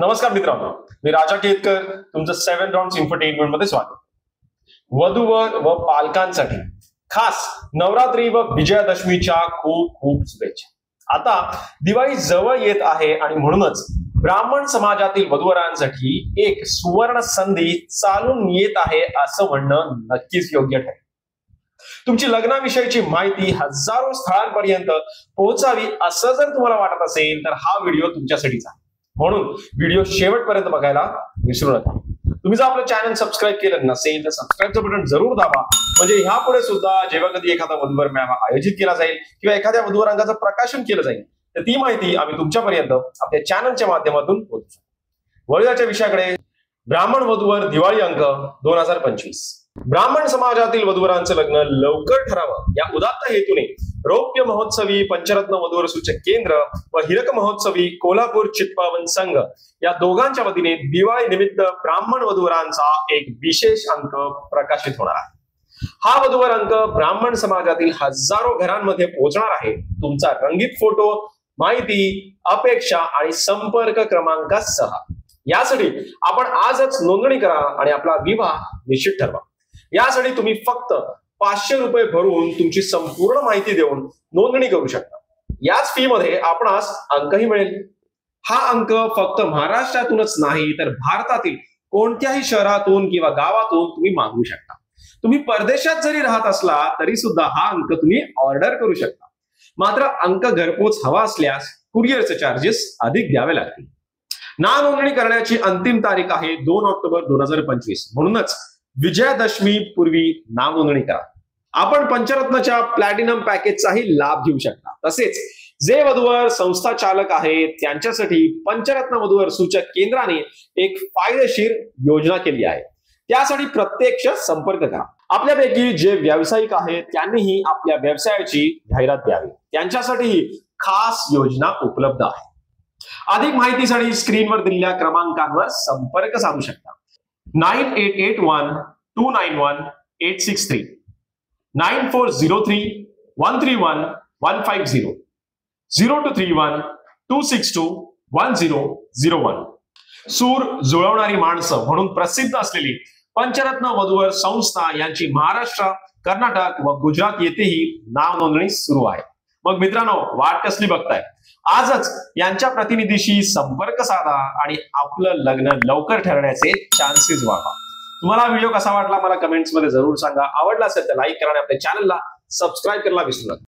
नमस्कार मित्रांनो, मी राजा केतकर तुमचं 7 राउंड्स इन्फोटेनमेंट मध्ये स्वागत. वधूवर व पालकांसाठी खास नवरात्री व विजयादशमीच्या खूप खूप शुभेच्छा. आता दिवाळी जवळ येत आहे आणि म्हणूनच ब्राह्मण समाजातील वधूवरांसाठी एक सुवर्ण संधी चालून येत आहे असं म्हणणं नक्कीच योग्य ठरेल. तुमची लग्नाविषयीची माहिती हजारो स्थळांपर्यंत पोहोचावी असं जर तुम्हाला वाटत असेल तर हा व्हिडिओ तुमच्यासाठीच आहे. म्हणून व्हिडिओ शेवटपर्यंत बघायला विसरू नका. तुम्ही जर आपलं चॅनल सबस्क्राईब केलं नसेल तर सबस्क्राईबचं बटन जरूर दाबा, म्हणजे ह्यापुढे सुद्धा जेव्हा कधी एखादा वधूवर मेळावा आयोजित केला जाईल किंवा एखाद्या वधूवरांगाचं प्रकाशन केलं जाईल तर ती माहिती आम्ही तुमच्यापर्यंत आपल्या चॅनलच्या माध्यमातून पोहोचू. वळूयाच्या विषयाकडे. ब्राह्मण वधूवर दिवाळी अंक 2025. ब्राह्मण समाजातील वधूवरांचं लग्न लवकर ठरावं या उदात्त हेतूने रौप्य महोत्सवी पंचरत्न वधूवर सूचक केंद्र व हिरक महोत्सवी कोल्हापूर चित्पावन संघ या दोघांच्या वतीने दिवाळी निमित्त ब्राह्मण वधूवरांचा एक विशेष अंक प्रकाशित होणार आहे. हा वधूवर अंक ब्राह्मण समाजातील हजारो घरांमध्ये पोहोचणार आहे. तुमचा रंगीत फोटो, माहिती, अपेक्षा आणि संपर्क क्रमांकासह. यासाठी आपण आजच नोंदणी करा आणि आपला विवाह निश्चित ठरवा. यासाठी तुम्ही फक्त 500 रुपये भरून तुमची संपूर्ण माहिती देऊन नोंदणी करू शकता. याच फी मध्ये आपणास अंकही मिळेल. हा अंक फक्त महाराष्ट्रातूनच नाही तर भारतातील कोणत्याही शहरातून किंवा गावातून तुम्ही मागवू शकता. तुम्ही परदेशात जरी राहत असला तरी सुद्धा हा अंक तुम्ही ऑर्डर करू शकता. मात्र अंक घरपोच हवा असल्यास कुरिअरचे चार्जेस अधिक द्यावे लागतील. नाव नोंदणी करण्याची अंतिम तारीख आहे 2 ऑक्टोबर 2025. म्हणूनच विजयादशमी पूर्वी नाव नोंदणी करा. आपण पंचरत्नच्या प्लॅटिनम पॅकेजचाही लाभ घेऊ शकता. तसेच जे वधूवर संस्था चालक आहेत त्यांच्यासाठी पंचरत्न वधूवर सूचक केंद्राने एक फायदेशीर योजना केली आहे. त्यासाठी प्रत्यक्ष संपर्क करा. आपल्यापैकी जे व्यावसायिक आहेत त्यांनीही आपल्या व्यवसायाची जाहिरात द्यावी. त्यांच्यासाठीही खास योजना उपलब्ध आहे. अधिक माहितीसाठी स्क्रीनवर दिलेल्या क्रमांकांवर संपर्क साधू शकता. 9881291863 9403131150 0231262101. सूर जुळवणारी माणसं म्हणून प्रसिद्ध असलेली पंचरत्न वधूवर संस्था यांची महाराष्ट्र, कर्नाटक व गुजरात येथेही नाव नोंदणी सुरू आहे. मग मित्रांनो, वाट कसली बघताय? आजच यांच्या प्रतिनिधीशी संपर्क साधा आणि आपलं लग्न लवकर ठरण्याचे चान्सेस वाढवा. तुम्हाला व्हिडिओ कसा वाटला मला कमेंट्स मध्ये जरूर सांगा. आवडला असेल तर लाईक करा आणि आपल्या चॅनलला सबस्क्राईब करायला विसरू नका.